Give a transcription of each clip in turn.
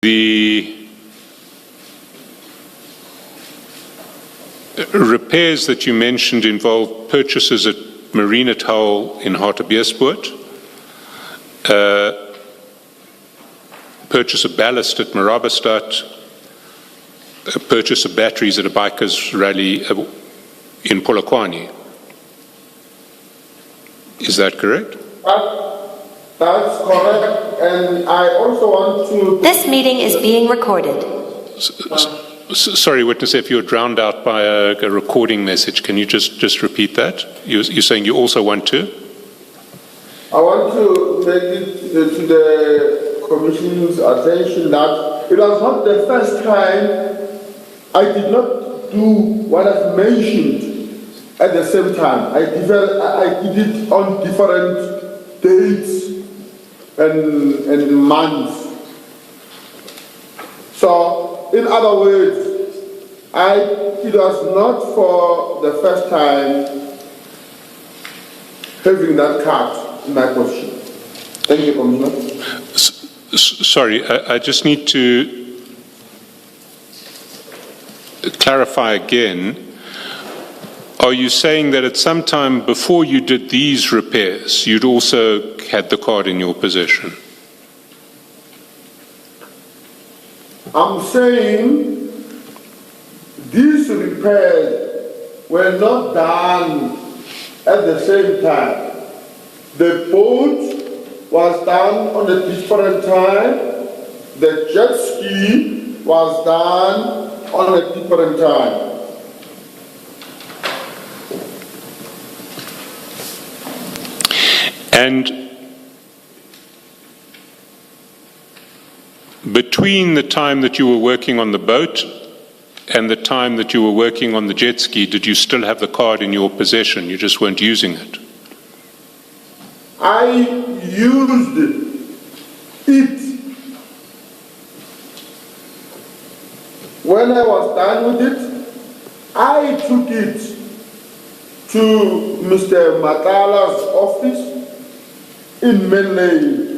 The repairs that you mentioned involve purchases at Marina Toll in 𝐼𝐻𝐵𝐴𝐴𝐻, purchase of ballast at Marabastad, purchase of batteries at a bikers rally in Polokwane. Is that correct? That's correct, and I also want to... This meeting is being recorded. Sorry, witness, if you're drowned out by a recording message, can you just repeat that? You're saying you also want to? I want to make it to the Commission's attention that it was not the first time I did not do what I've mentioned at the same time. I did it on different dates and months. So, in other words, it was not for the first time having that card in my position. Thank you, Commissioner. Sorry, I just need to clarify again. Are you saying that at some time before you did these repairs, you'd also had the card in your possession? I'm saying these repairs were not done at the same time. The boat was done on a different time. The jet ski was done on a different time. And between the time that you were working on the boat and the time that you were working on the jet ski, did you still have the card in your possession? You just weren't using it? I used it when I was done with it. I took it to Mr. Matlala's office in Manley.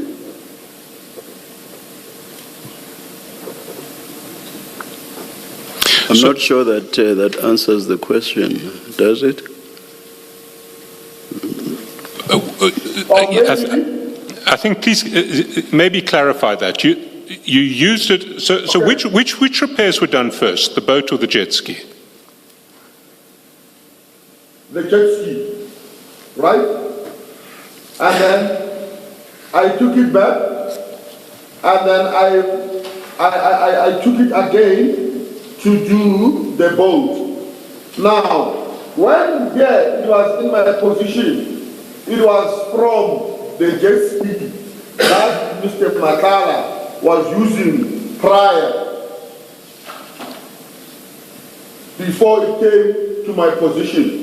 I'm not sure that that answers the question, does it? I think please maybe clarify that. You used it. So okay. which repairs were done first, the boat or the jet ski? The jet ski, right? And then I took it back, and then I took it again to do the boat. Now, when it was in my position, it was from the jet ski that Mr. Matlala was using prior, before it came to my position.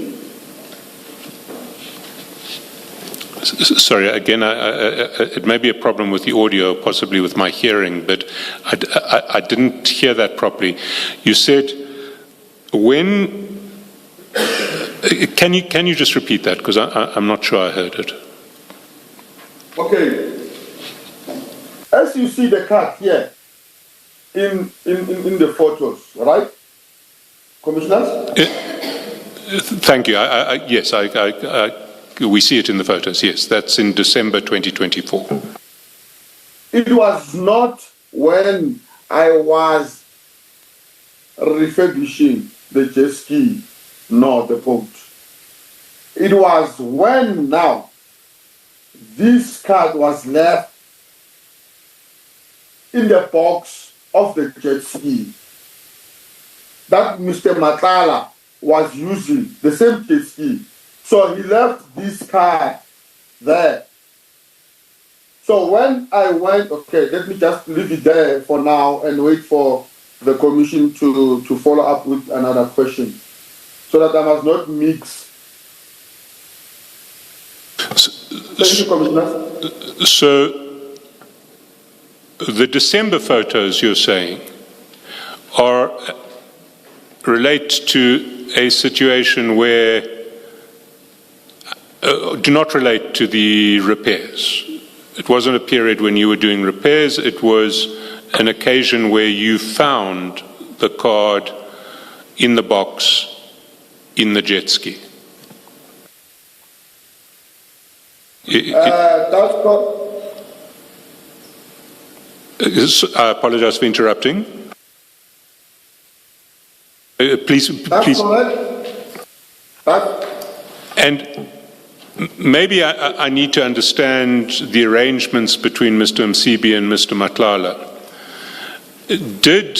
Sorry, again, it may be a problem with the audio, possibly with my hearing, but I didn't hear that properly. You said when... Can you just repeat that, because I'm not sure I heard it. Okay. As you see the card here in the photos, right, Commissioners? Thank you. Yes, we see it in the photos. Yes, that's in December 2024. It was not when I was refurbishing the jet ski, nor the boat. It was when now this card was left in the box of the jet ski that Mr. Matlala was using, the same jet ski. So he left this card there. So when I went, okay, let me just leave it there for now and wait for the Commission to follow up with another question, so that I must not mix. Thank you, Commissioner. So the December photos you're saying relate to a situation where do not relate to the repairs. It wasn't a period when you were doing repairs. It was an occasion where you found the card in the box in the jet ski? That's correct. I apologize for interrupting. Please. That's correct. And maybe I need to understand the arrangements between Mr. Msibi and Mr. Matlala. Did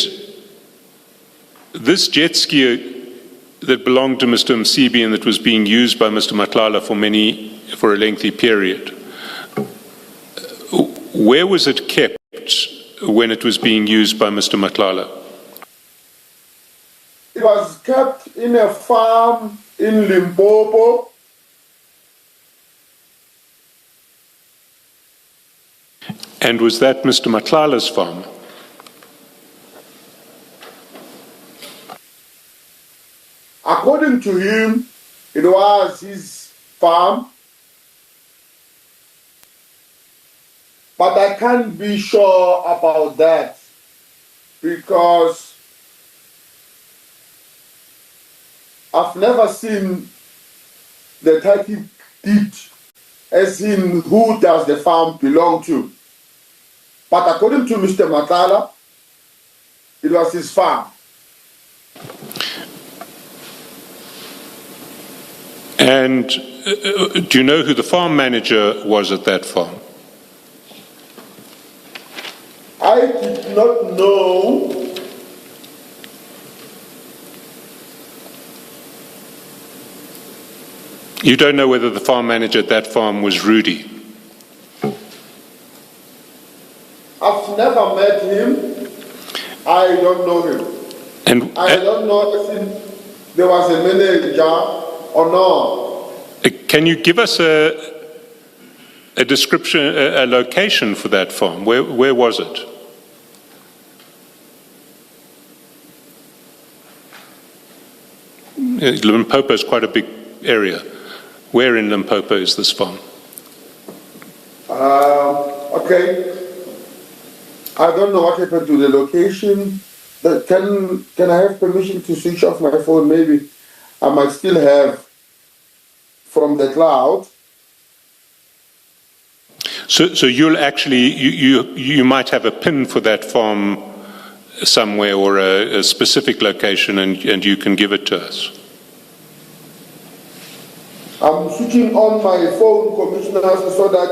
this jet ski that belonged to Mr. Msibi and that was being used by Mr. Matlala for a lengthy period, where was it kept when it was being used by Mr. Matlala? It was kept in a farm in Limpopo. And was that Mr. Matlala's farm? According to him, it was his farm. But I can't be sure about that because I've never seen the title deed as in who does the farm belong to. But according to Mr. Matlala, it was his farm. And do you know who the farm manager was at that farm? I did not know. You don't know whether the farm manager at that farm was Rudy? I've never met him. I don't know him. And I don't know if there was a manager or not. can you give us a description, a location for that farm? Where was it? Limpopo is quite a big area. Where in Limpopo is this farm? Okay. I don't know what happened to the location. But can I have permission to switch off my phone? Maybe I might still have from the cloud. So you'll actually, you might have a pin for that farm somewhere or a specific location and you can give it to us. I'm switching on my phone, commissioners, so that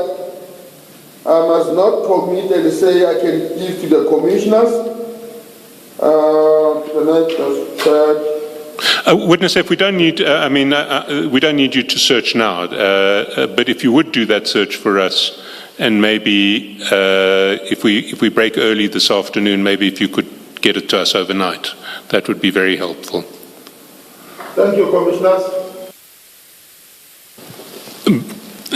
I must not commit and say I can give to the commissioners. Can I just check? Witness, if we don't need, we don't need you to search now, but if you would do that search for us, and maybe if we break early this afternoon, maybe if you could get it to us overnight, that would be very helpful. Thank you, commissioners.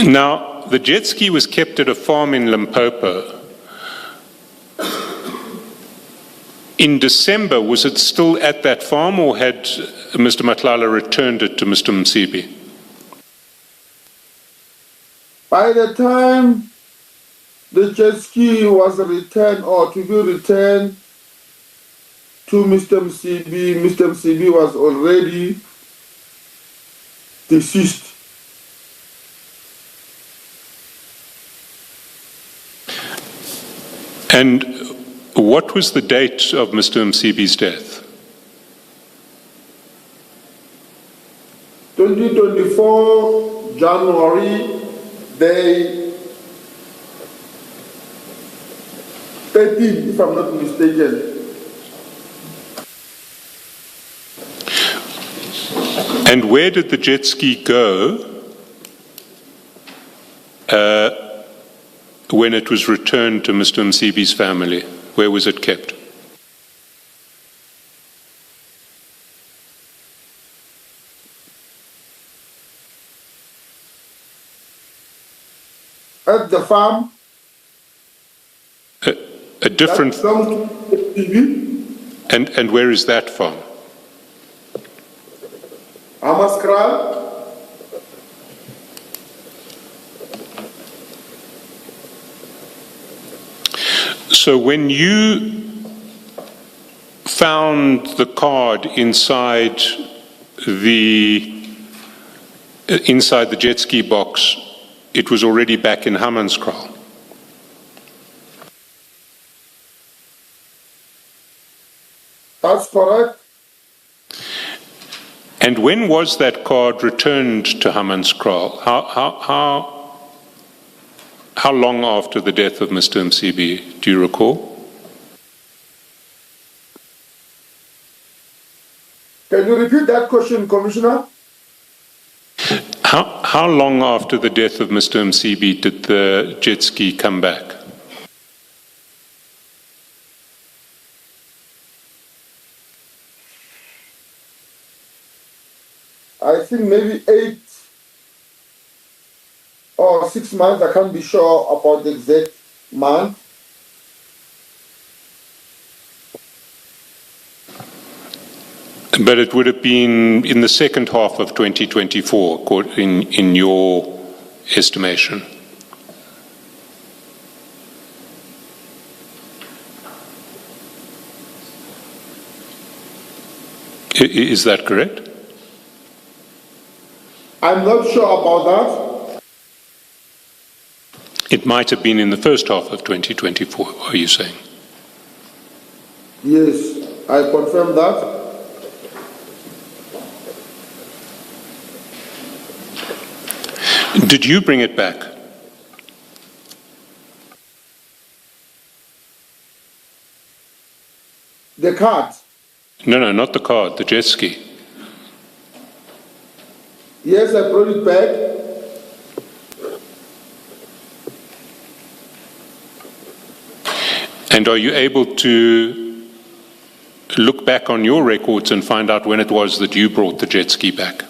Now, the jet ski was kept at a farm in Limpopo. In December, was it still at that farm or had Mr. Matlala returned it to Mr. Msibi? By the time the jet ski was returned or to be returned to Mr. Msibi was already deceased. And what was the date of Mr. Msibi's death? 2024 January, day 13, if I'm not mistaken. And where did the jet ski go when it was returned to Mr. Msibi's family? Where was it kept? At the farm. A different... TV. And where is that farm? Amaskral. So when you found the card inside the jet ski box, it was already back in Hammanskraal. That's correct. And when was that card returned to Hammanskraal? How long after the death of Mr. Msibi, do you recall? Can you repeat that question, Commissioner? How long after the death of Mr. Msibi did the jet ski come back? I think maybe 8 or 6 months. I can't be sure about the exact month. But it would have been in the second half of 2024, in your estimation. Is that correct? I'm not sure about that. It might have been in the first half of 2024, are you saying? Yes, I confirm that. Did you bring it back? The card. No, not the card, the jet ski. Yes, I brought it back. And are you able to look back on your records and find out when it was that you brought the jet ski back?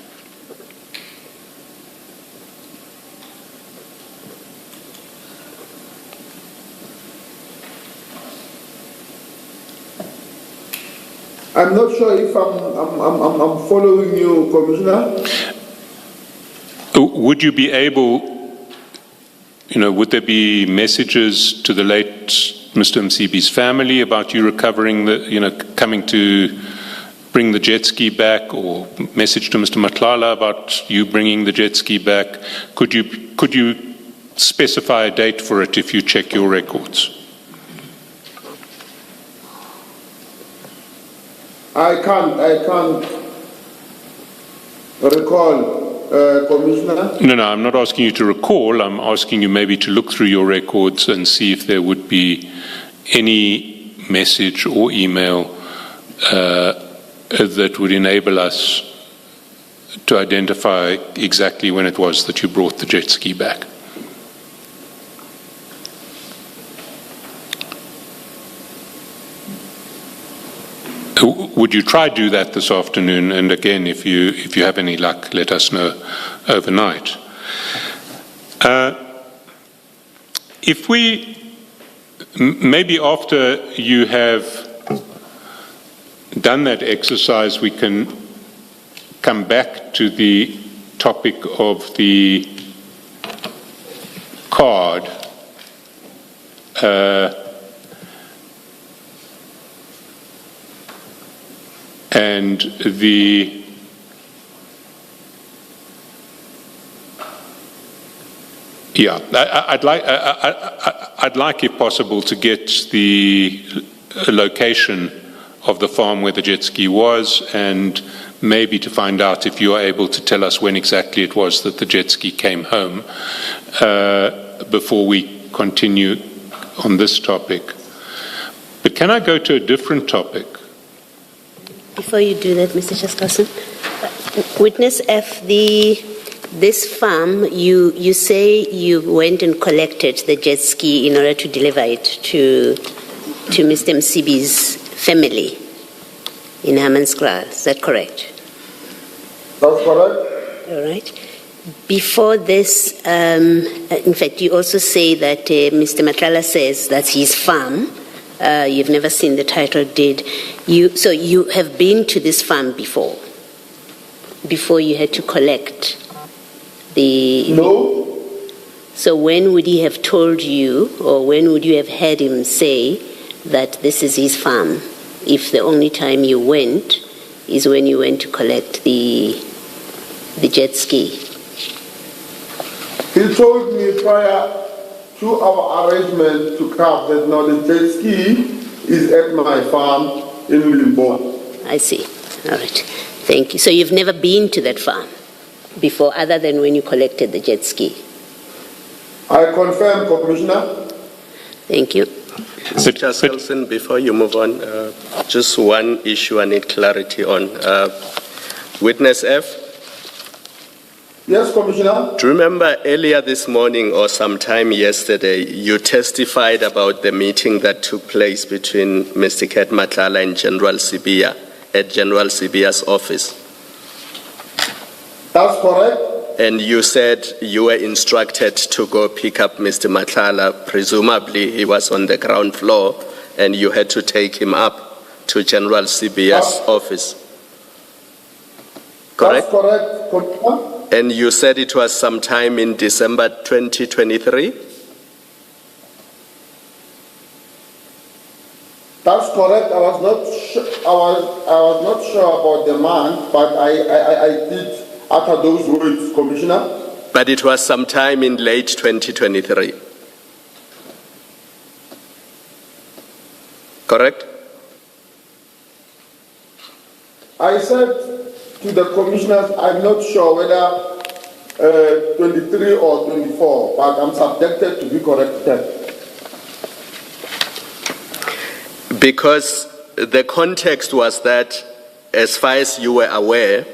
I'm not sure if I'm following you, Commissioner. Would you be able, would there be messages to the late Mr. Msibi's family about you recovering coming to bring the jet ski back, or message to Mr. Matlala about you bringing the jet ski back? Could you specify a date for it if you check your records? I can't recall, Commissioner. No, I'm not asking you to recall. I'm asking you maybe to look through your records and see if there would be any message or email that would enable us to identify exactly when it was that you brought the jet ski back. Would you try to do that this afternoon? And again, if you have any luck, let us know overnight. If we, maybe after you have done that exercise, we can come back to the topic of the card. And I'd like, if possible, to get the location of the farm where the jet ski was, and maybe to find out if you are able to tell us when exactly it was that the jet ski came home, before we continue on this topic. But can I go to a different topic? Before you do that, Mr. Chairperson, Witness F, this farm, you say you went and collected the jet ski in order to deliver it to Mr. Msibi's family in Hammanskraal. Is that correct? That's correct. All right. Before this, in fact, you also say that Mr. Matlala says that's his farm. You've never seen the title deed. So you have been to this farm before you had to collect the... No. So when would he have told you, or when would you have heard him say that this is his farm? if the only time you went is when you went to collect the jet ski? He told me prior to our arrangement to come that now the jet ski is at my farm in Limbo. I see. All right. Thank you. So you've never been to that farm before, other than when you collected the jet ski? I confirm, Commissioner. Thank you. Mr. 𝐼𝐶𝐿, before you move on, just one issue I need clarity on. Witness F, Yes, Commissioner. do you remember earlier this morning or sometime yesterday, you testified about the meeting that took place between Mr. Cat Matlala and General 𝐟𝐨𝐫𝐞 at General 𝐟𝐵IA's office? That's correct. And you said you were instructed to go pick up Mr. Matlala. Presumably, he was on the ground floor, and you had to take him up to General 𝐟𝐵𝐵IA's office. Correct? That's correct, Commissioner. And you said it was sometime in December 2023? That's correct. I was not sure about the month, but I did utter those words, Commissioner. But it was sometime in late 2023. Correct? I said to the commissioners, I'm not sure whether 23 or 24, but I'm subjected to be corrected. Because the context was that, as far as you were aware,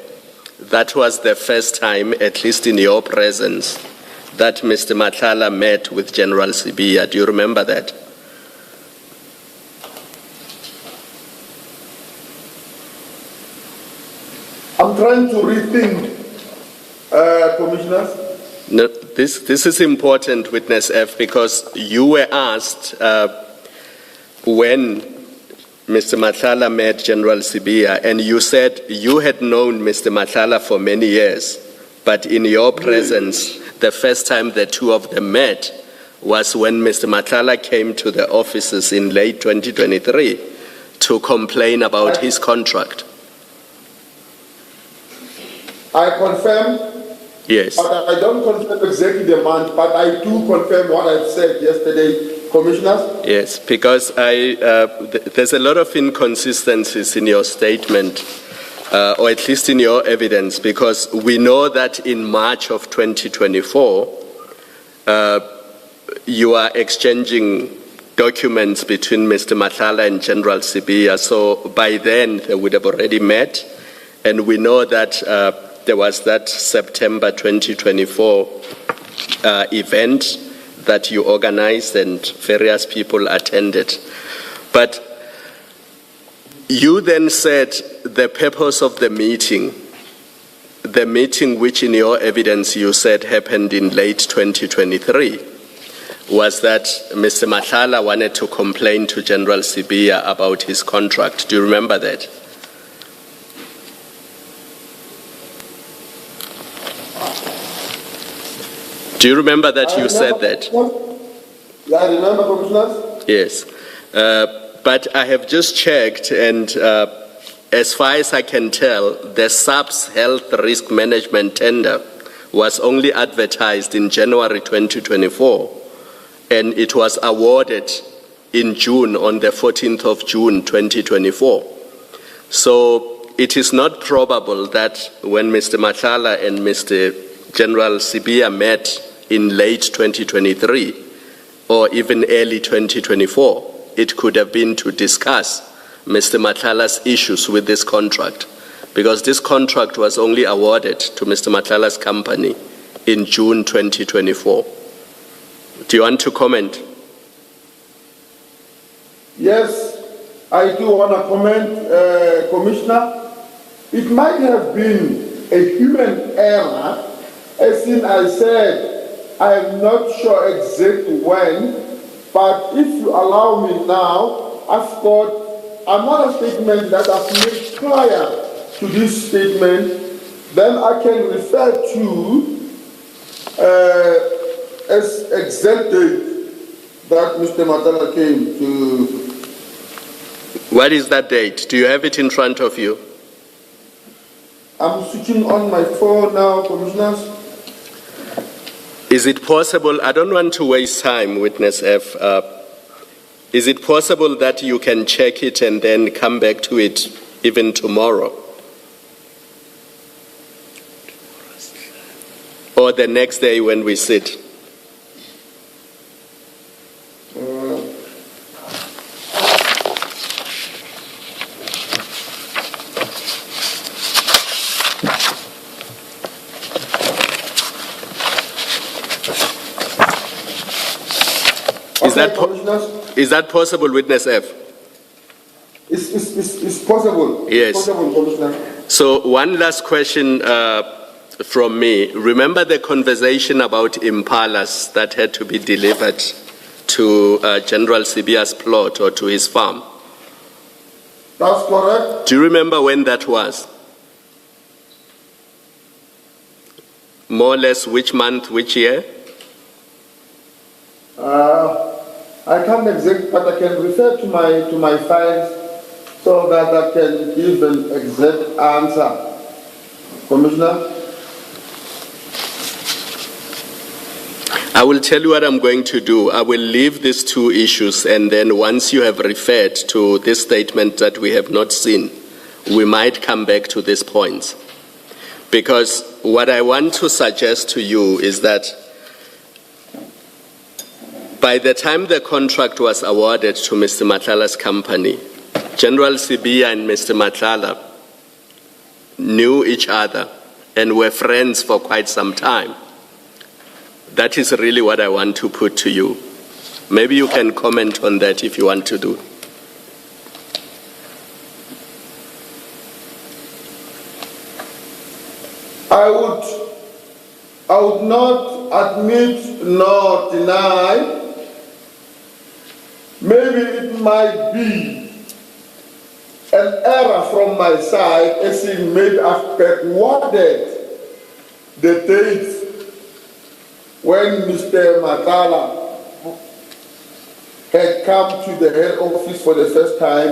that was the first time, at least in your presence, that Mr. Matlala met with General 𝐟𝐵𝐵𝐞. Do you remember that? I'm trying to rethink, commissioners. No, this is important, Witness F, because you were asked when Mr. Matlala met General 𝐟𝐵𝐵𝐞, and you said you had known Mr. Matlala for many years, but in your presence, the first time the two of them met was when Mr. Matlala came to the offices in late 2023 to complain about his contract. I confirm, Yes. but I don't confirm exactly the month, but I do confirm what I said yesterday, commissioners. Yes, because there's a lot of inconsistencies in your statement, or at least in your evidence, because we know that in March of 2024, you are exchanging documents between Mr. Matlala and General 𝐟𝐵𝐵𝐞. So by then, they would have already met, and we know that there was that September 2024 event that you organized and various people attended. But you then said the purpose of the meeting which in your evidence you said happened in late 2023, was that Mr. Matlala wanted to complain to General 𝐟𝐵𝐞 about his contract. Do you remember that? Do you remember that you said that? Yeah, I remember, commissioners. Yes. But I have just checked, and as far as I can tell, the SAPS Health Risk Management tender was only advertised in January 2024, and it was awarded in June, on the 14th of June 2024. So it is not probable that when Mr. Matlala and Mr. General 𝐟𝐵𝐵𝐞 met in late 2023 or even early 2024, it could have been to discuss Mr. Matlala's issues with this contract, because this contract was only awarded to Mr. Matlala's company in June 2024. Do you want to comment? Yes, I do want to comment, Commissioner. It might have been a human error, as in I said, I am not sure exactly when, but if you allow me now, I've got another statement that I've made prior to this statement, then I can refer to as exact date that Mr. Matlala came What is that date? Do you have it in front of you? I'm switching on my phone now, Commissioners. Is it possible, I don't want to waste time, Witness F. Is it possible that you can check it and then come back to it even tomorrow? Or the next day when we sit? Is that possible, Witness F? It's possible. Yes. It's possible, Commissioner. So one last question from me. Remember the conversation about impalas that had to be delivered to General Sibiya's plot or to his farm? That's correct. Do you remember when that was? More or less which month, which year? I can't exact, but I can refer to my files so that I can give an exact answer. Commissioner? I will tell you what I'm going to do. I will leave these two issues, and then once you have referred to this statement that we have not seen, we might come back to these points. Because what I want to suggest to you is that by the time the contract was awarded to Mr. Matlala's company, General Sibiya and Mr. Matlala knew each other and were friends for quite some time. That is really what I want to put to you. Maybe you can comment on that if you want to do. I would not admit nor deny. Maybe it might be an error from my side as it made have backwarded the dates when Mr. Matlala had come to the head office for the first time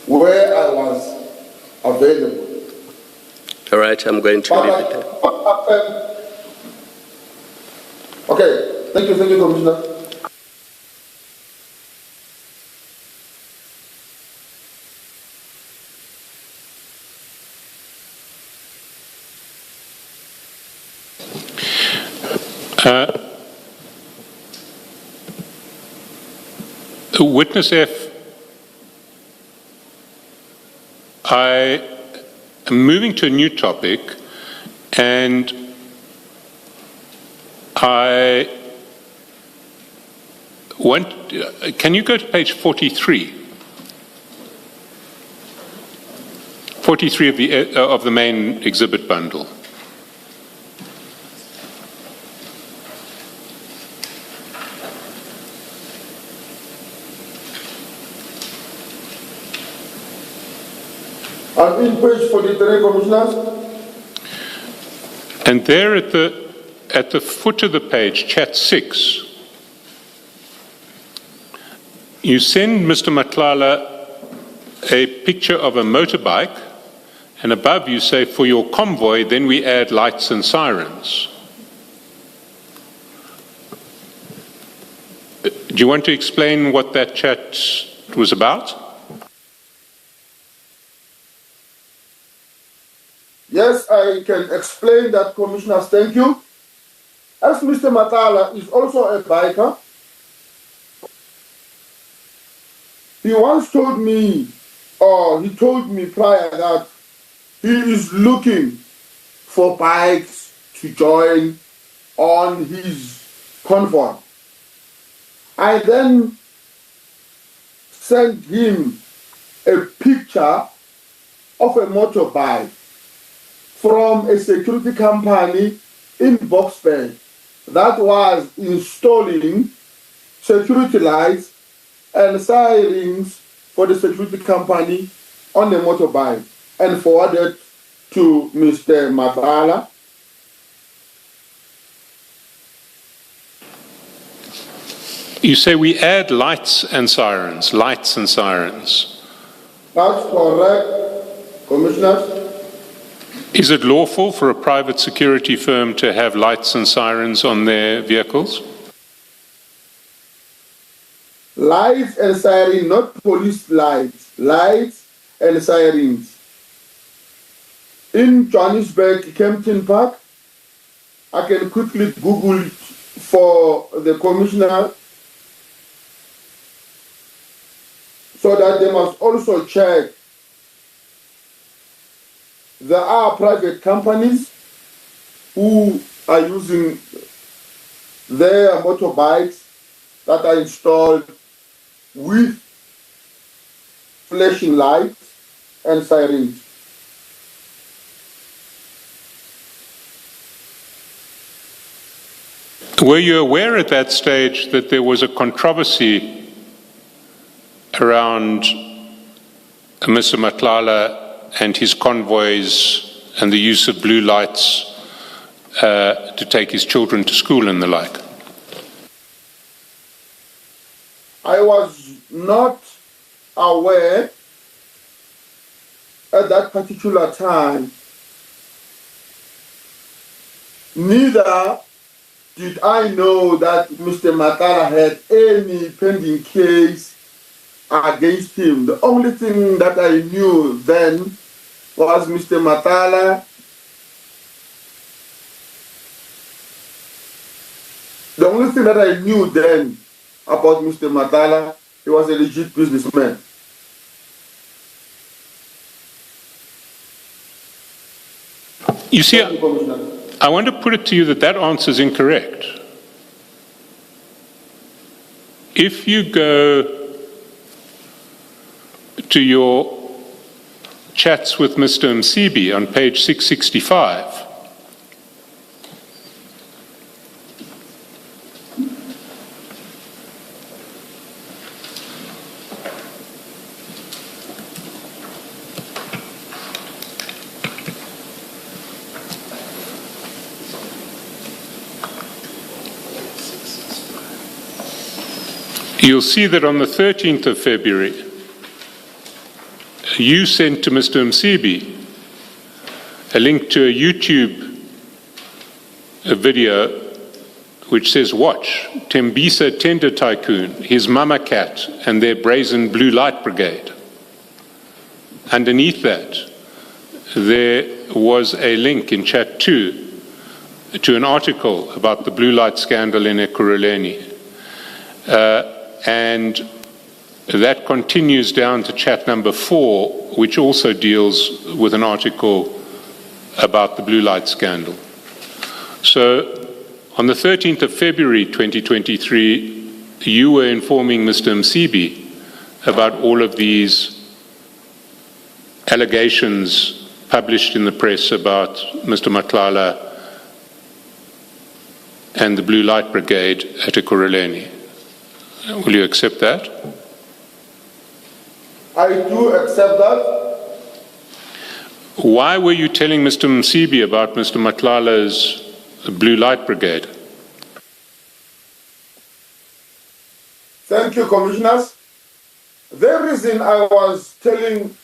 where I was available. All right, I'm going to leave it there. What happened? Okay, thank you, Commissioner. Witness F, I am moving to a new topic, and I want, can you go to page 43? 43 of the main exhibit bundle. I'm in page 43, Commissioners. And there at the foot of the page, chat 6, you send Mr. Matlala a picture of a motorbike, and above you say, for your convoy, then we add lights and sirens. Do you want to explain what that chat was about? Yes, I can explain that, Commissioners. Thank you. As Mr. Matlala is also a biker, he once told me, or he told me prior, that he is looking for bikes to join on his convoy. I then sent him a picture of a motorbike from a security company in Boksburg that was installing security lights and sirens for the security company on the motorbike, and forwarded to Mr. Matlala. You say we add lights and sirens, lights and sirens. That's correct, Commissioners. Is it lawful for a private security firm to have lights and sirens on their vehicles? Lights and sirens, not police lights. Lights and sirens. In Johannesburg, Kempton Park, I can quickly Google for the Commissioner so that they must also check. There are private companies who are using their motorbikes that are installed with flashing lights and sirens. Were you aware at that stage that there was a controversy around Mr. Matlala and his convoys and the use of blue lights to take his children to school and the like? I was not aware at that particular time. Neither did I know that Mr. Matlala had any pending case against him. The only thing that I knew then was Mr. Matlala. The only thing that I knew then about Mr. Matlala, he was a legit businessman. You see, I want to put it to you that that answer is incorrect. If you go to your chats with Mr. 𝐬𝐮𝐬𝐫𝐞 on page 665, you'll see that on the 13th of February, you sent to Mr. 𝐬𝐮𝐬𝐫𝐞 a link to a YouTube video which says, "Watch, Tembisa Tender Tycoon, his mama cat, and their brazen blue light brigade." Underneath that, there was a link in chat 2 to an article about the blue light scandal in Ekurhuleni. And that continues down to chat number 4, which also deals with an article about the blue light scandal. So on the 13th of February 2023, you were informing Mr. 𝐬𝐮𝐬𝐫𝐞 about all of these allegations published in the press about Mr. Matlala and the Blue Light Brigade at Ekurhuleni. Will you accept that? I do accept that. Why were you telling Mr. 𝐬𝐮𝐬𝐫𝐞 about Mr. Matlala's Blue Light Brigade? Thank you, Commissioners. The reason I was telling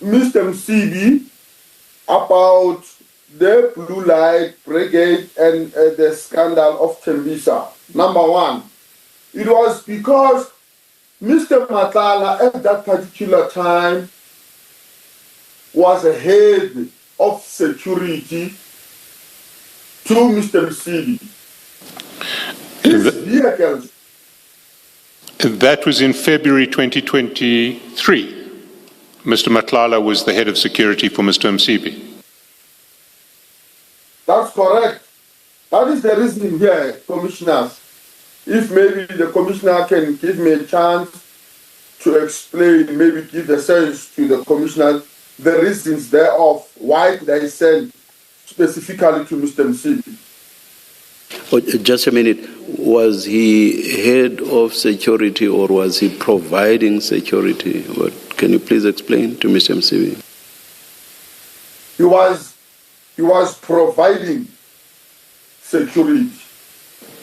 Mr. 𝐬𝐮𝐬𝐫𝐞 about the Blue Light Brigade and the scandal of Tembisa, number one, it was because Mr. Matlala at that particular time was a head of security to Mr. 𝐬𝐮𝐬𝐫𝐞. His vehicles. That was in February 2023. Mr. Matlala was the head of security for Mr. 𝐬𝐮𝐬𝐫𝐞. That's correct. That is the reason here, Commissioners. If maybe the Commissioner can give me a chance to explain, maybe give a sense to the Commissioner, the reasons thereof, why they sent specifically to Mr. 𝐬𝐮𝐬𝐫𝐞. Oh, just a minute. Was he head of security or was he providing security? Can you please explain to Mr. 𝐬𝐮𝐬𝐫𝐞? He was providing security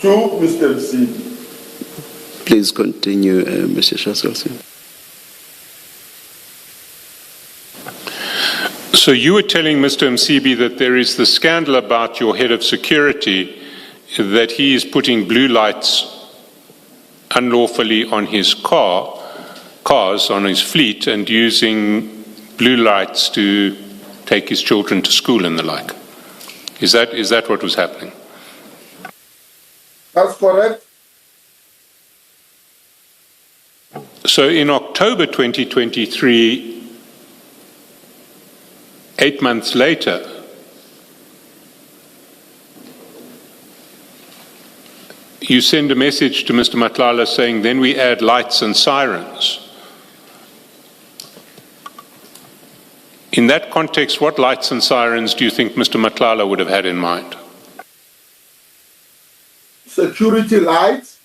to Mr. 𝐬𝐮𝐬𝐫𝐞. Please continue, Mr. Shaskalson. So you were telling Mr. Msibi that there is the scandal about your head of security, that he is putting blue lights unlawfully on his cars, on his fleet, and using blue lights to take his children to school and the like. Is that what was happening? That's correct. So in October 2023, 8 months later, you send a message to Mr. Matlala saying, then we add lights and sirens. In that context, what lights and sirens do you think Mr. Matlala would have had in mind? Security lights.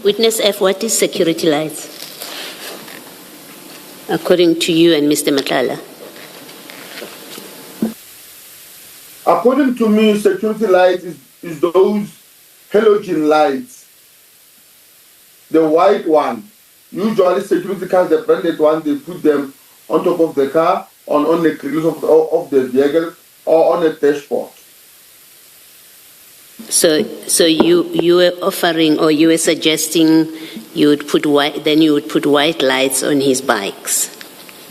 Witness F, what is security lights? According to you and Mr. Matlala. According to me, security lights is those halogen lights. The white one. Usually security cars, the branded one, they put them on top of the car, on the grills of the vehicle, or on the dashboard. So you were offering, or you were suggesting you would put white lights on his bikes.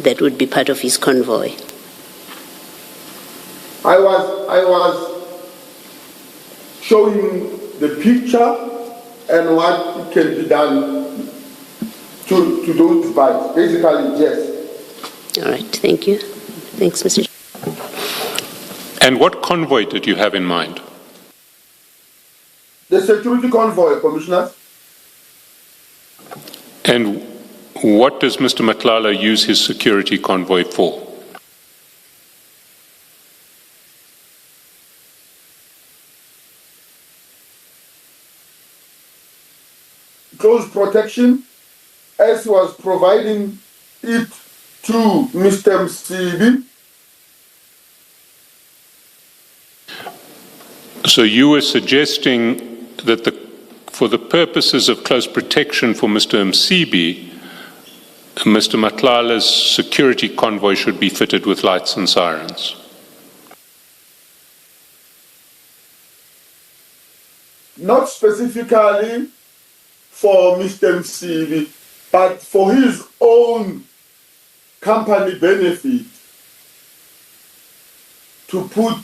That would be part of his convoy. I was showing the picture and what it can be done to those bikes. Basically, yes. All right, thank you. Thanks, Mr. And what convoy did you have in mind? The security convoy, Commissioner. And what does Mr. Matlala use his security convoy for? Close protection, as was providing it to Mr. Msibi. So you were suggesting that for the purposes of close protection for Mr. Msibi, Mr. Matlala's security convoy should be fitted with lights and sirens. Not specifically for Mr. Msibi, but for his own company benefit, to put,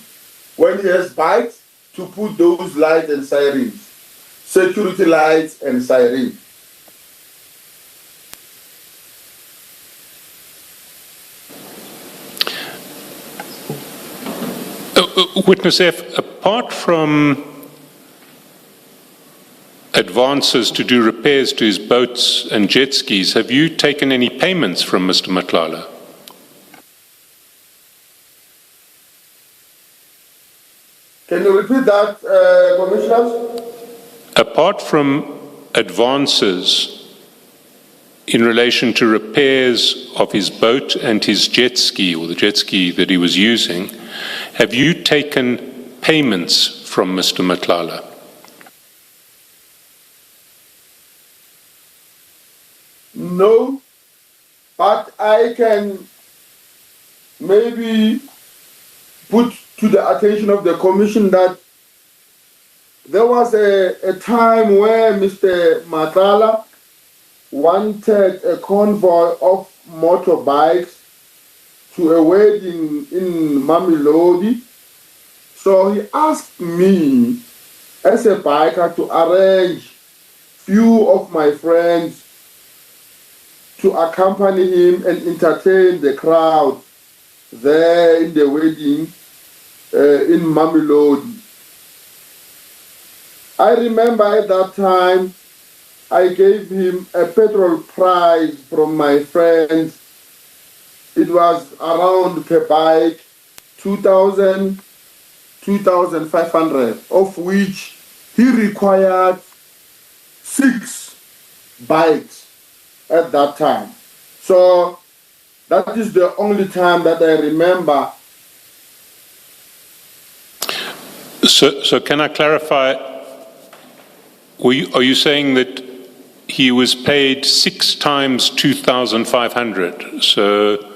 when he has bikes, to put those lights and sirens, security lights and sirens. Witness F, apart from advances to do repairs to his boats and jet skis, have you taken any payments from Mr. Matlala? Can you repeat that, Commissioner? Apart from advances in relation to repairs of his boat and his jet ski, or the jet ski that he was using, have you taken payments from Mr. Matlala? No, but I can maybe put to the attention of the Commission that there was a time where Mr. Matlala wanted a convoy of motorbikes to a wedding in Mamelodi. So he asked me as a biker to arrange few of my friends to accompany him and entertain the crowd there in the wedding in Mamelodi. I remember at that time I gave him a petrol prize from my friends. It was around per bike 2,000, 2,500, of which he required 6 bikes at that time. So that is the only time that I remember. So can I clarify, are you saying that he was paid 6 times 2,500, so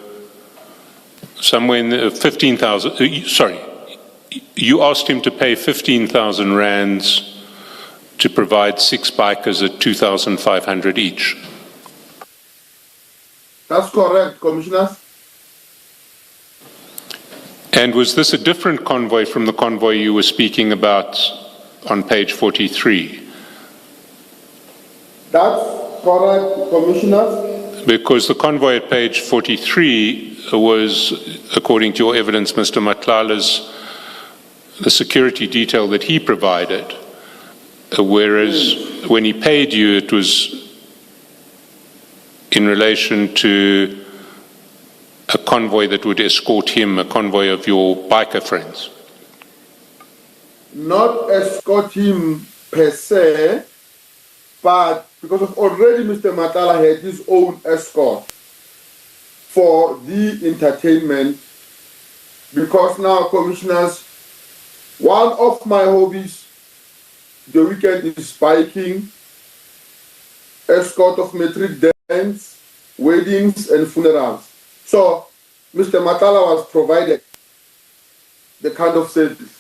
somewhere in the 15,000, sorry, you asked him to pay 15,000 rands to provide 6 bikers at 2,500 each. That's correct, Commissioners. And was this a different convoy from the convoy you were speaking about on page 43? That's correct, Commissioners. Because the convoy at page 43 was, according to your evidence, Mr. Matlala's, the security detail that he provided, whereas when he paid you, it was in relation to a convoy that would escort him, a convoy of your biker friends. Not escort him per se, but because of already Mr. Matlala had his own escort for the entertainment, because now, Commissioners, one of my hobbies the weekend is biking, escort of metric dance, weddings and funerals. So Mr. Matlala was provided the kind of service.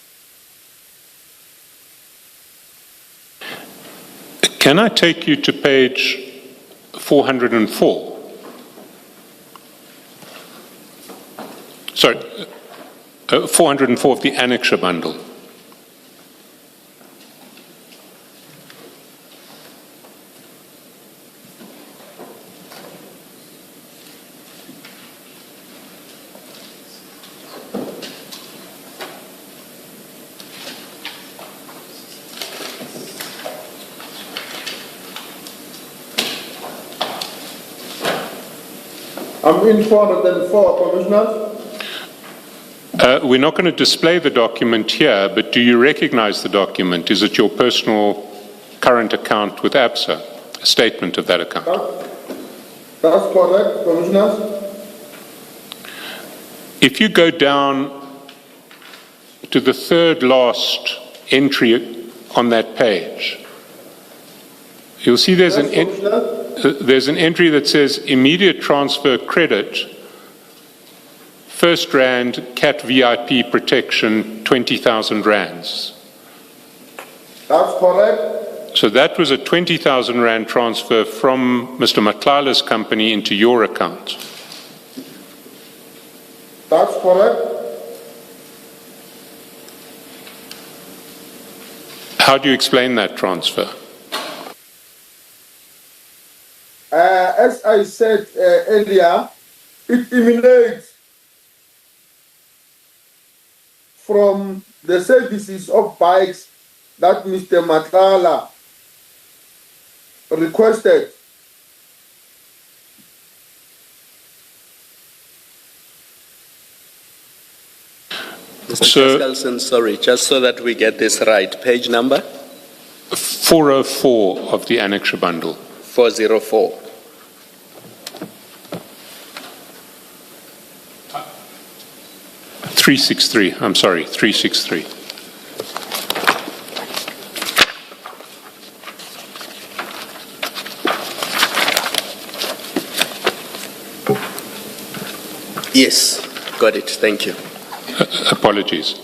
Can I take you to page 404? Sorry, 404 of the annexure bundle. I'm in 404, Commissioners. We're not going to display the document here, but do you recognize the document? Is it your personal current account with ABSA, a statement of that account? That's correct, Commissioners. If you go down to the third last entry on that page, you'll see there's an entry that says immediate transfer credit, first rand, CAT VIP protection, 20,000 rands. That's correct. So that was a 20,000 rand transfer from Mr. Matlala's company into your account. That's correct. How do you explain that transfer? As I said earlier, it emanates from the services of bikes that Mr. Matlala requested. Mr. 𝐶𝐶, sorry, just so that we get this right, page number? 404 of the annexure bundle. 404. I'm sorry, 363. Yes, got it, thank you. Apologies.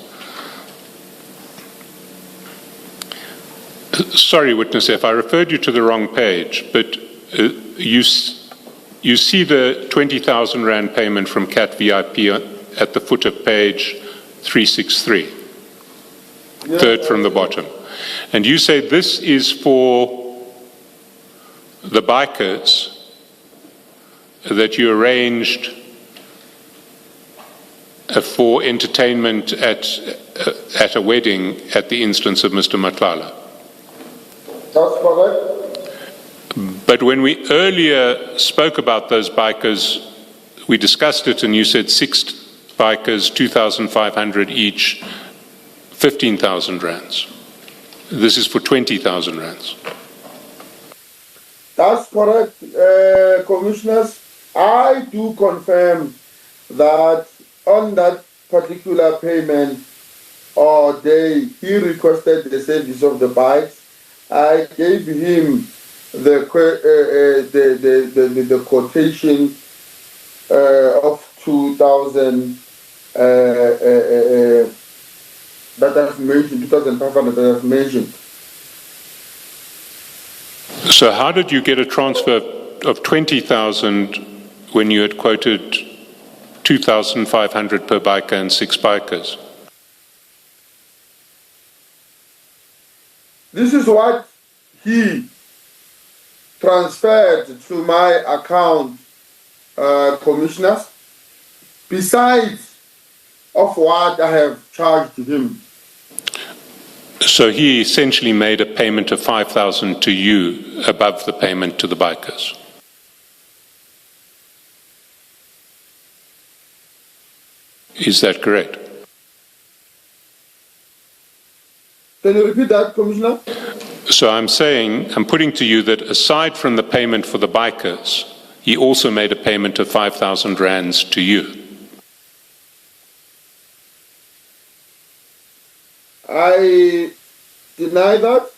Sorry, witness F, I referred you to the wrong page, but you see the 20,000 rand payment from CAT VIP at the foot of page 363, third from the bottom. And you say this is for the bikers that you arranged for entertainment at a wedding at the instance of Mr. Matlala. That's correct. But when we earlier spoke about those bikers, we discussed it and you said 6 bikers, 2,500 each, 15,000 rands. This is for 20,000 rands. That's correct, Commissioners. I do confirm that on that particular payment or day, he requested the service of the bikes. I gave him the quotation of 2,000 that I've mentioned, 2,500 that I've mentioned. So how did you get a transfer of 20,000 when you had quoted 2,500 per biker and 6 bikers? This is what he transferred to my account, commissioners, besides of what I have charged him. So he essentially made a payment of 5,000 to you above the payment to the bikers? Is that correct? Can you repeat that, Commissioner? So I'm putting to you that aside from the payment for the bikers, he also made a payment of 5,000 rands to you. I deny that.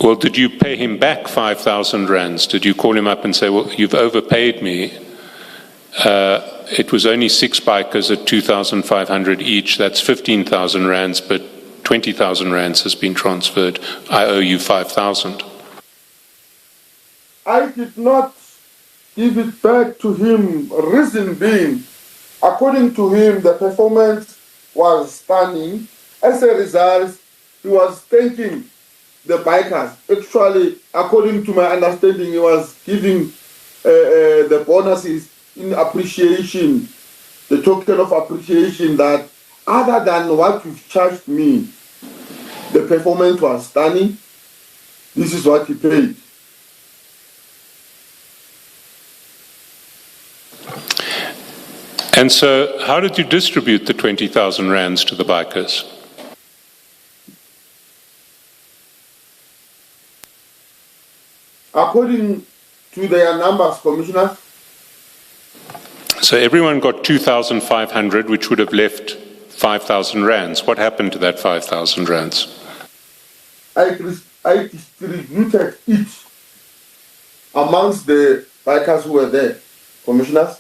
Well, did you pay him back 5,000 rands? Did you call him up and say, well, you've overpaid me. It was only 6 bikers at 2,500 each. That's 15,000 rands, but 20,000 rands has been transferred. I owe you 5,000. I did not give it back to him, reason being, according to him, the performance was stunning. As a result, he was thanking the bikers. Actually, according to my understanding, he was giving the bonuses in appreciation, the token of appreciation that other than what you've charged me, the performance was stunning. This is what he paid. And so how did you distribute the 20,000 rands to the bikers? According to their numbers, Commissioner. So everyone got 2,500, which would have left 5,000 rands. What happened to that 5,000 rands? I distributed it amongst the bikers who were there, Commissioners.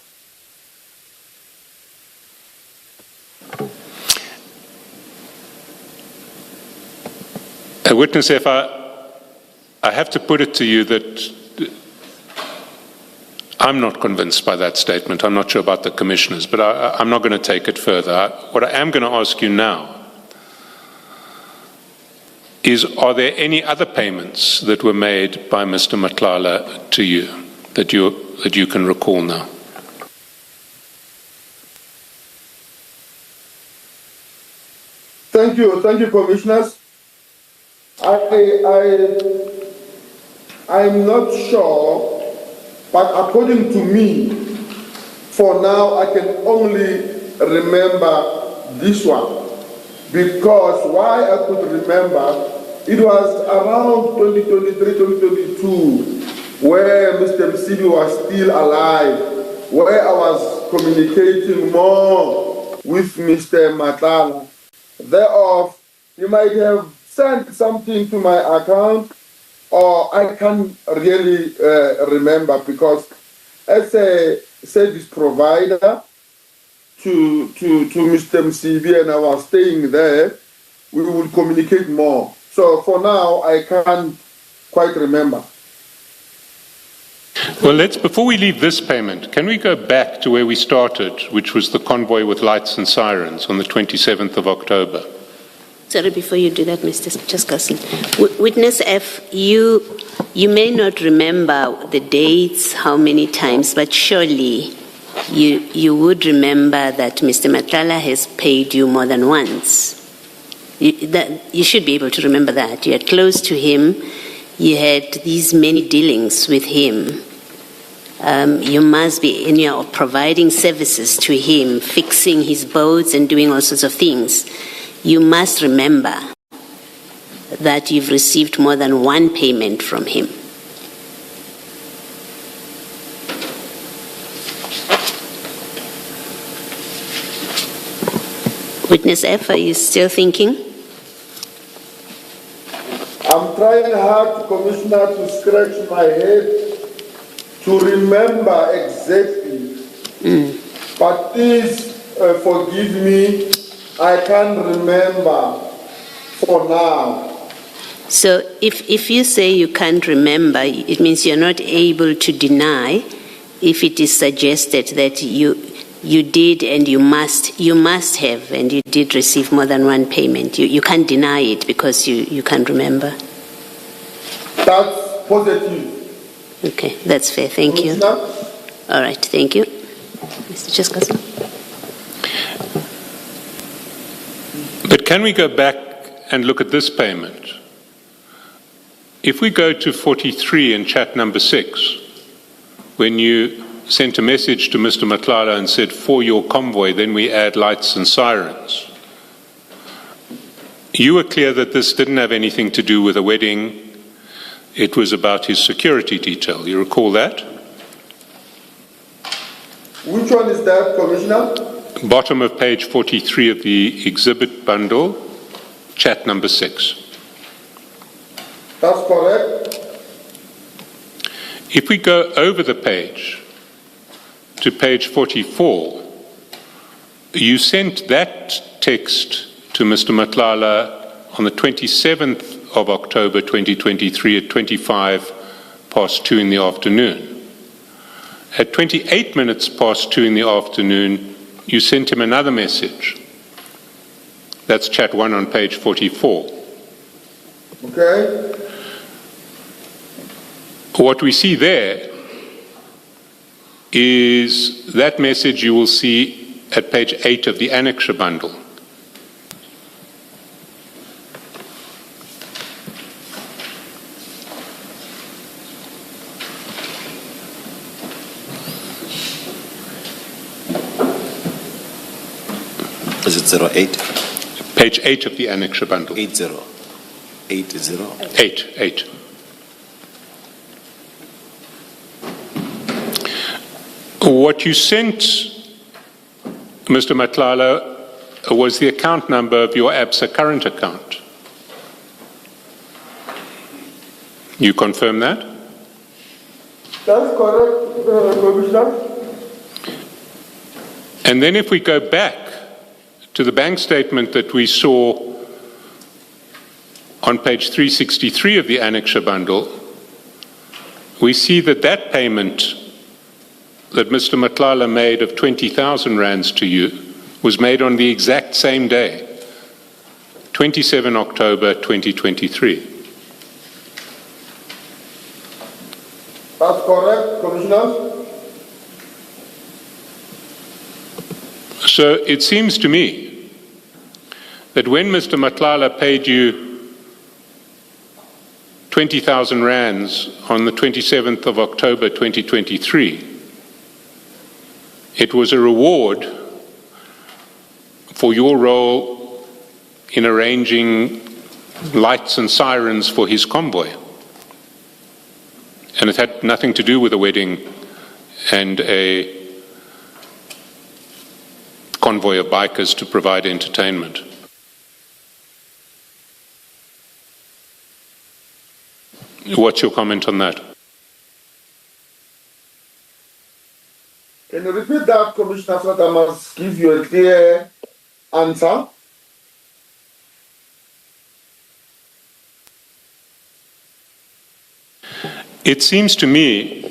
A witness, if I have to put it to you that I'm not convinced by that statement. I'm not sure about the commissioners, but I'm not going to take it further. What I am going to ask you now is, are there any other payments that were made by Mr. Matlala to you that you can recall now? Thank you, Commissioners. I'm not sure, but according to me, for now I can only remember this one, because why I could remember, it was around 2023-2022 where Mr. Msibi was still alive, where I was communicating more with Mr. Matlala. Thereof, he might have sent something to my account, or I can't really remember, because as a service provider to Mr. Msibi, and I was staying there, we will communicate more. So for now, I can't quite remember. Well, before we leave this payment, can we go back to where we started, which was the convoy with lights and sirens on the 27th of October? Sorry, before you do that, Mr. 𝐶𝐿. Witness F, you may not remember the dates, how many times, but surely you would remember that Mr. Matlala has paid you more than once. You should be able to remember that. You are close to him. You had these many dealings with him. You must be, and you are providing services to him, fixing his boats and doing all sorts of things. You must remember that you've received more than one payment from him. Witness F, are you still thinking? I'm trying hard, Commissioner, to scratch my head to remember exactly. But please forgive me, I can't remember for now. So if you say you can't remember, it means you're not able to deny if it is suggested that you did and you must have and you did receive more than one payment. You can't deny it because you can't remember. That's positive. Okay, that's fair. Thank you. All right, thank you. Mr. 𝐶𝐨𝐵𝐿. But can we go back and look at this payment? If we go to 43 in chat number 6, when you sent a message to Mr. Matlala and said, for your convoy, then we add lights and sirens. You were clear that this didn't have anything to do with a wedding. It was about his security detail. You recall that? Which one is that, Commissioner? Bottom of page 43 of the exhibit bundle, chat number 6. That's correct. If we go over the page to page 44, you sent that text to Mr. Matlala on the 27th of October 2023 at 2:25 in the afternoon. At 28 minutes past 2 in the afternoon, you sent him another message. That's chat 1 on page 44. Okay. What we see there is that message you will see at page 8 of the annexure bundle. Is it 08? Page 8 of the annexure bundle. 80. 80. 8. What you sent, Mr. Matlala, was the account number of your ABSA current account. You confirm that? That's correct, Commissioner. And then if we go back to the bank statement that we saw on page 363 of the annexure bundle, we see that that payment that Mr. Matlala made of 20,000 rands to you was made on the exact same day, 27 October 2023. That's correct, Commissioner. So it seems to me that when Mr. Matlala paid you 20,000 rands on the 27th of October 2023, it was a reward for your role in arranging lights and sirens for his convoy. And it had nothing to do with a wedding and a convoy of bikers to provide entertainment. What's your comment on that? Can you repeat that, Commissioner, so that I must give you a clear answer? It seems to me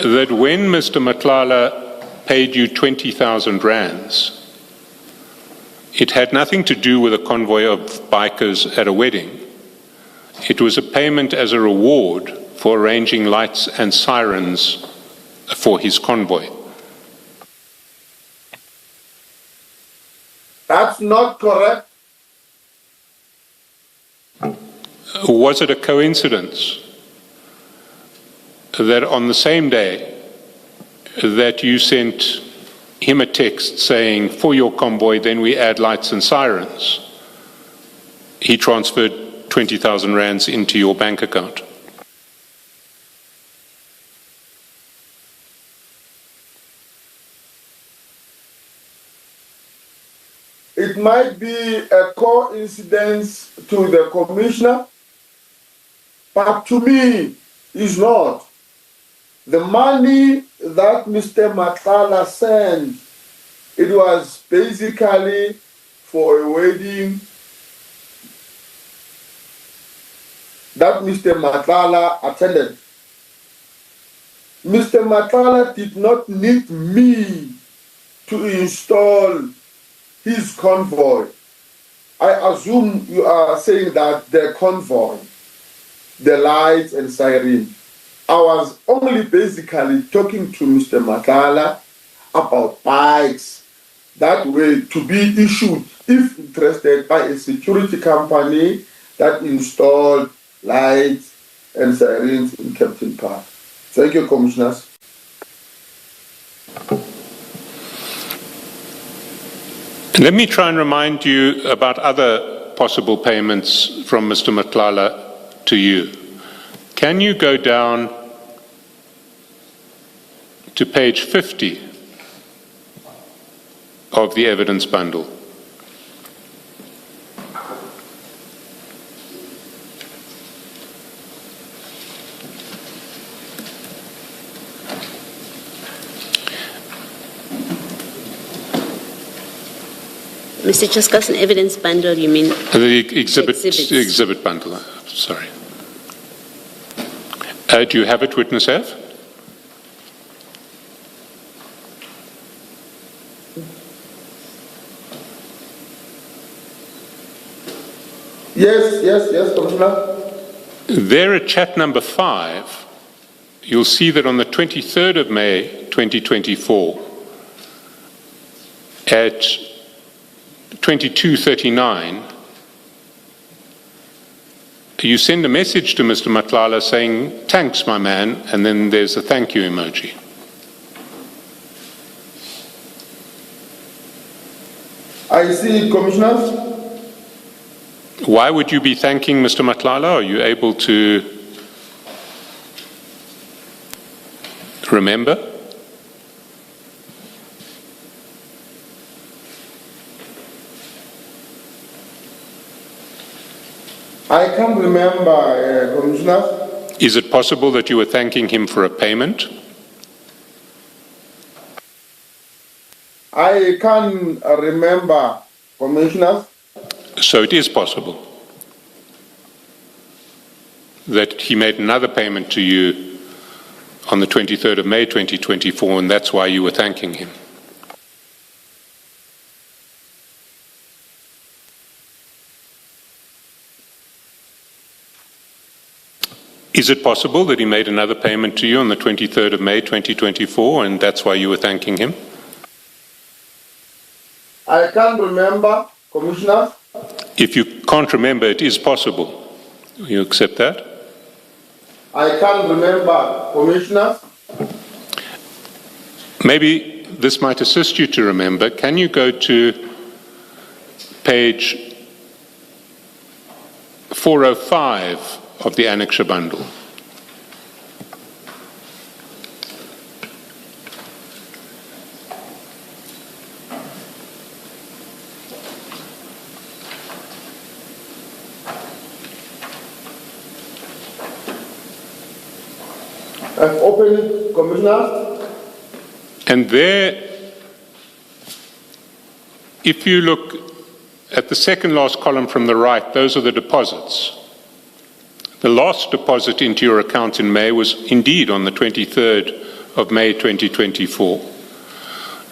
that when Mr. Matlala paid you 20,000 rands, it had nothing to do with a convoy of bikers at a wedding. It was a payment as a reward for arranging lights and sirens for his convoy. That's not correct. Was it a coincidence that on the same day that you sent him a text saying, for your convoy, then we add lights and sirens, he transferred 20,000 rands into your bank account? It might be a coincidence to the Commissioner, but to me, it's not. The money that Mr. Matlala sent, it was basically for a wedding that Mr. Matlala attended. Mr. Matlala did not need me to install his convoy. I assume you are saying that the convoy, the lights and siren. I was only basically talking to Mr. Matlala about bikes that were to be issued if interested by a security company that installed lights and sirens in Captain Park. Thank you, Commissioners. Let me try and remind you about other possible payments from Mr. Matlala to you. Can you go down to page 50 of the evidence bundle? Mr. 𝐶𝐿𝐴, evidence bundle, you mean? The exhibit bundle, sorry. Do you have it, Witness F? Yes, Commissioner. There at chat number 5, you'll see that on the 23rd of May 2024, at 22:39, you send a message to Mr. Matlala saying, "Thanks, my man," and then there's a thank you emoji. I see, Commissioners. Why would you be thanking Mr. Matlala? Are you able to remember? I can't remember, Commissioner. Is it possible that you were thanking him for a payment? I can't remember, Commissioner. So it is possible that he made another payment to you on the 23rd of May 2024, and that's why you were thanking him. Is it possible that he made another payment to you on the 23rd of May 2024, and that's why you were thanking him? I can't remember, Commissioner. If you can't remember, it is possible. You accept that? I can't remember, Commissioner. Maybe this might assist you to remember. Can you go to page 405 of the annexure bundle? I've opened it, Commissioner. And there, if you look at the second last column from the right, those are the deposits. The last deposit into your account in May was indeed on the 23rd of May 2024.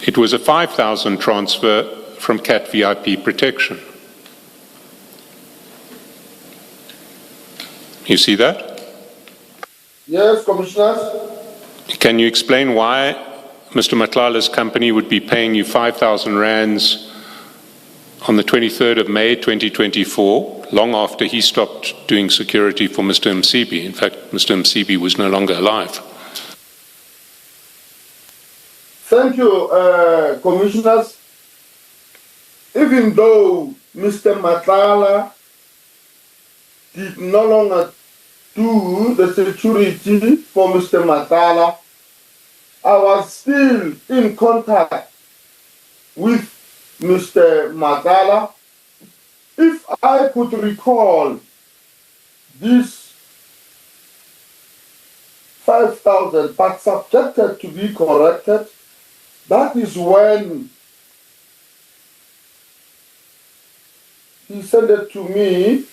It was a 5,000 transfer from CAT VIP protection. You see that? Yes, Commissioner. Can you explain why Mr. Matlala's company would be paying you 5,000 rands on the 23rd of May 2024, long after he stopped doing security for Mr. 𝐬𝐮𝐬𝐫𝐸? In fact, Mr. 𝐬𝐬𝐫𝐸 was no longer alive. Thank you, Commissioners. Even though Mr. Matlala did no longer do the security for Mr. Matlala, I was still in contact with Mr. Matlala. If I could recall this 5,000 but subjected to be corrected, that is when he sent it to me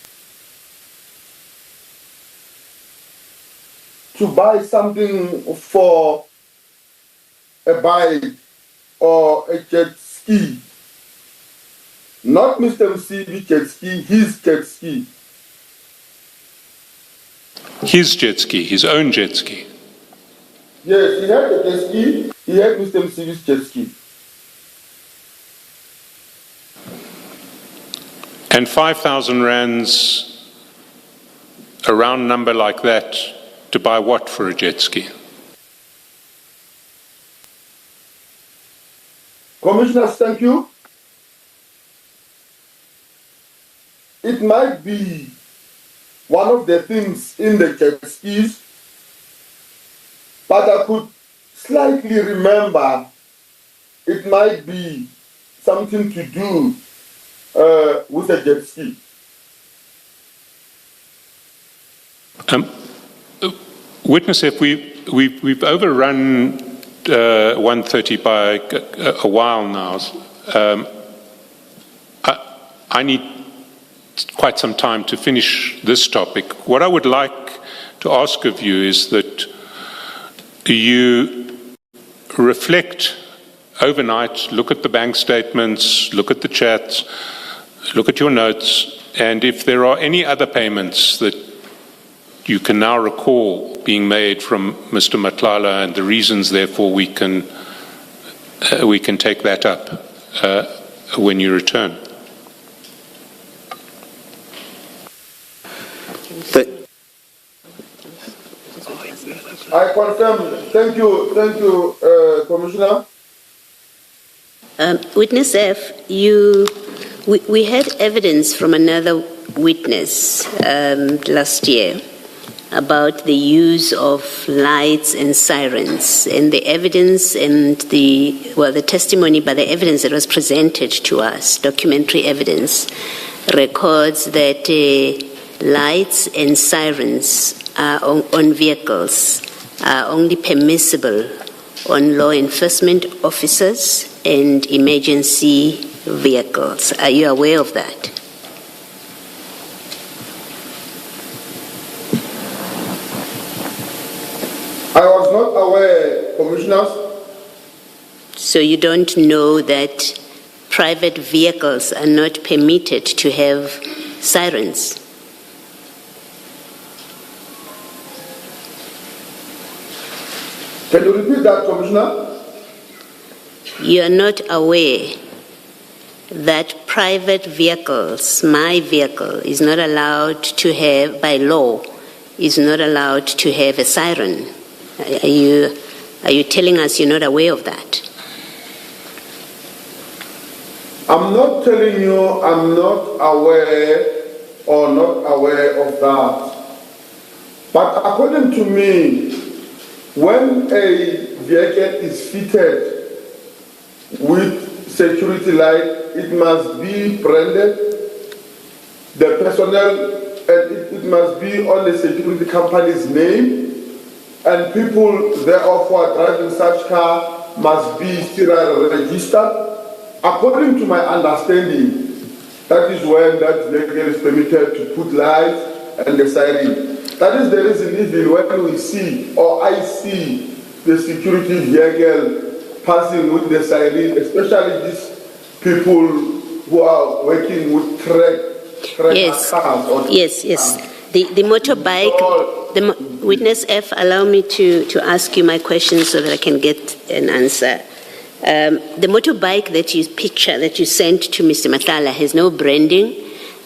to buy something for a bike or a jet ski. Not Mr. MCV jet ski, his jet ski. His jet ski, his own jet ski. Yes, he had a jet ski, he had Mr. MCV's jet ski. And 5,000 rands, a round number like that, to buy what for a jet ski? Commissioners, thank you. It might be one of the things in the jet skis, but I could slightly remember it might be something to do with a jet ski. Witness, if we've overrun 1:30 by a while now. I need quite some time to finish this topic. What I would like to ask of you is that you reflect overnight, look at the bank statements, look at the chats, look at your notes, and if there are any other payments that you can now recall being made from Mr. Matlala and the reasons, therefore, we can take that up when you return. I confirm. Thank you, Commissioner. Witness F, we had evidence from another witness last year about the use of lights and sirens, and the evidence and the testimony, but the evidence that was presented to us, documentary evidence, records that lights and sirens on vehicles are only permissible on law enforcement officers and emergency vehicles. Are you aware of that? I was not aware, Commissioners. So you don't know that private vehicles are not permitted to have sirens? Can you repeat that, Commissioner? You are not aware that private vehicles, my vehicle, is not allowed to have, by law, is not allowed to have a siren. Are you telling us you're not aware of that? I'm not telling you I'm not aware or not aware of that. But according to me, when a vehicle is fitted with security light, it must be branded, the personnel, and it must be on the security company's name, and people thereof who are driving such car must be serial registered. According to my understanding, that is when that vehicle is permitted to put lights and the siren. That is the reason even when we see, or I see, the security vehicle passing with the siren, especially these people who are working with cars. Yes. The motorbike, Witness F, allow me to ask you my question so that I can get an answer. The motorbike that you picture, that you sent to Mr. Matlala, has no branding.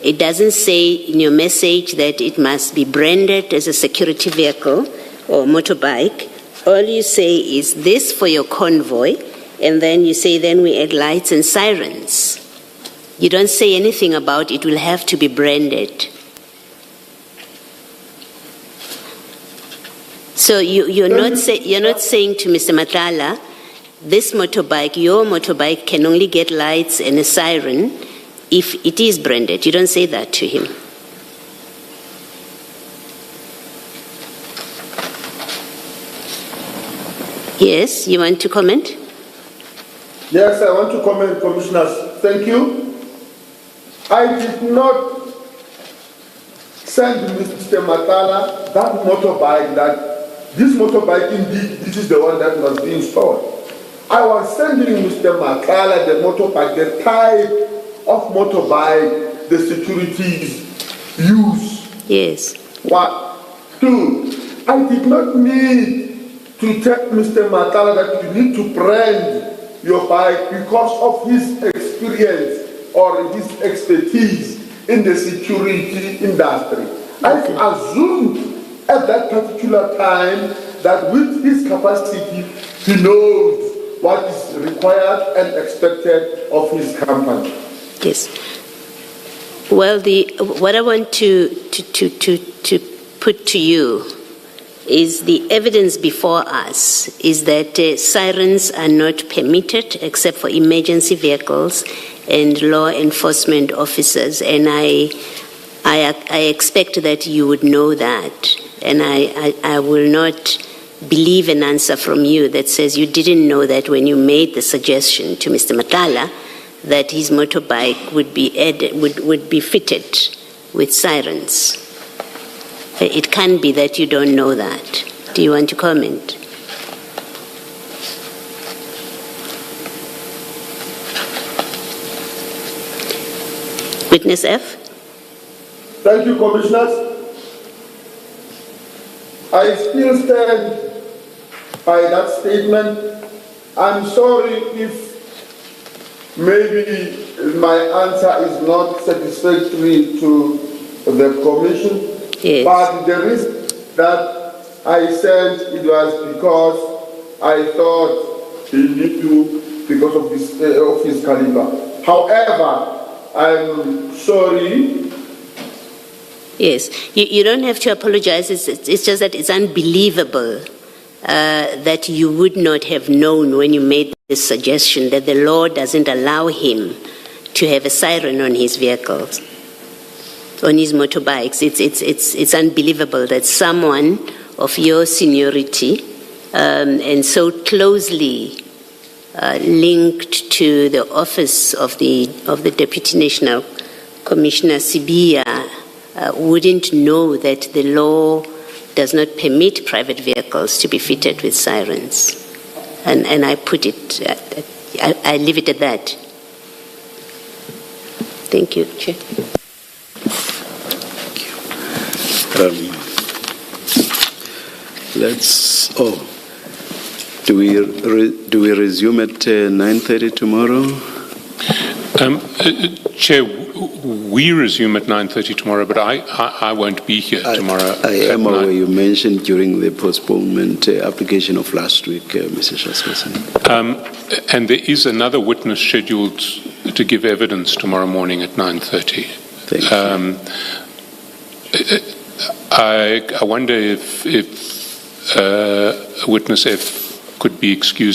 It doesn't say in your message that it must be branded as a security vehicle or motorbike. All you say is this for your convoy, and then you say then we add lights and sirens. You don't say anything about it will have to be branded. So you're not saying to Mr. Matlala, this motorbike, your motorbike, can only get lights and a siren if it is branded. You don't say that to him. Yes, you want to comment? Yes, I want to comment, Commissioners. Thank you. I did not send Mr. Matlala that motorbike, that this motorbike indeed, this is the one that was being stolen. I was sending Mr. Matlala the motorbike, the type of motorbike the securities use. Yes. One. Two, I did not need to tell Mr. Matlala that you need to brand your bike because of his experience or his expertise in the security industry. I assumed at that particular time that with his capacity, he knows what is required and expected of his company. Yes. Well, what I want to put to you is the evidence before us is that sirens are not permitted except for emergency vehicles and law enforcement officers, and I expect that you would know that, and I will not believe an answer from you that says you didn't know that when you made the suggestion to Mr. Matlala that his motorbike would be fitted with sirens. It can be that you don't know that. Do you want to comment? Witness F. Thank you, Commissioners. I still stand by that statement. I'm sorry if maybe my answer is not satisfactory to the Commission. Yes. But the reason that I sent it was because I thought he need to, because of his caliber. However, I'm sorry. Yes, you don't have to apologize. It's just that it's unbelievable that you would not have known when you made this suggestion that the law doesn't allow him to have a siren on his vehicles, on his motorbikes. It's unbelievable that someone of your seniority and so closely linked to the office of the Deputy National Commissioner Sibia wouldn't know that the law does not permit private vehicles to be fitted with sirens. And I put it, I leave it at that. Thank you, Chair. Do we resume at 9:30 tomorrow? Chair, we resume at 9:30 tomorrow, but I won't be here tomorrow. I am aware you mentioned during the postponement application of last week, Mr. Chairperson. And there is another witness scheduled to give evidence tomorrow morning at 9:30. Thank you. I wonder if witness F could be excused